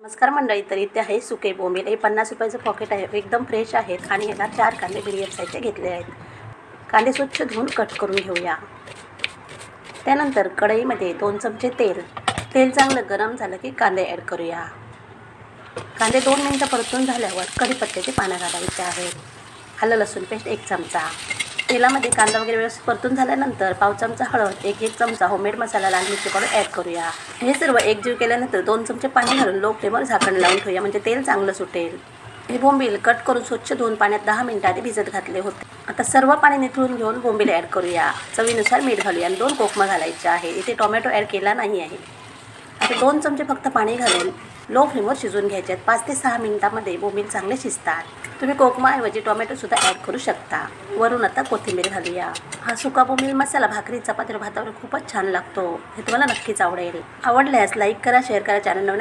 नमस्कार मंडळी, तर इथे आहे सुके बोंबील. हे 50 रुपयाचं पॉकेट आहे, एकदम फ्रेश आहेत आणि ह्याला 4 कांदे मीडियम साईजचे घेतले आहेत. कांदे स्वच्छ धुवून कट करून घेऊया. त्यानंतर कढईमध्ये 2 चमचे तेल चांगलं गरम झालं की कांदे ॲड करूया. कांदे 2 मिनिटं परतून झाल्यावर कढीपत्त्याचे पानं घालायचे आहेत. आलं लसूण पेस्ट 1 चमचा. तेलामध्ये कांदा वगैरे व्यवस्थित परतून झाल्यानंतर पाव चमचा हळद, 1 चमचा होममेड मसाला लाल मिरची पावडर ॲड करूया. हे सर्व एकजीव केल्यानंतर 2 चमचे पाणी घालून लो फ्लेमवर झाकण लावून ठेवूया, म्हणजे तेल चांगलं सुटेल. हे बोंबील कट करून स्वच्छ धुवून पाण्यात 10 मिनिटं आधी भिजत घातले होते. आता सर्व पाणी निथळून घेऊन बोंबील ॲड करूया. चवीनुसार मीठ घालूया आणि 2 कोकमा घालायचे आहे. इथे टोमॅटो ॲड केला नाही आहे. आता 2 चमचे फक्त पाणी घालून लो फ्लेमवर शिजवून घ्यायचे आहेत. 5 ते 6 मिनिटांमध्ये बोंबील चांगले शिजतात. तुम्ही कोकमाऐवजी टोमॅटोसुद्धा ॲड करू शकता. वरून आता कोथिंबीर घालूया. हा सुका बोंबील मसाला भाकरी, चपाती, भातावर खूपच छान लागतो. हे तुम्हाला नक्कीच आवडेल. आवडल्यास लाईक करा, शेअर करा, चॅनल नवीन